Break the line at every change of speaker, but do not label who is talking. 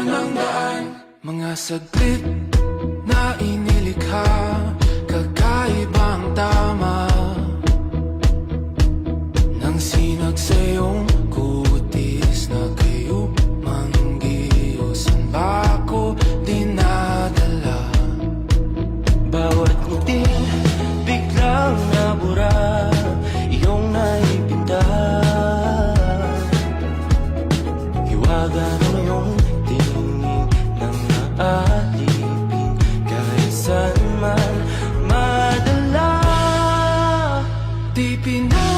ng daan. Mga saglit na inilikha, kakaibang tama nang sinag sa iyong kutis na kayo manggiyo. San ba ako dinadala?
Bawat ngiting biglang nabura, iyong naipinta. Hiwaga ng iyong tingin nang naalipin, kahit saan man madala.
Di pinag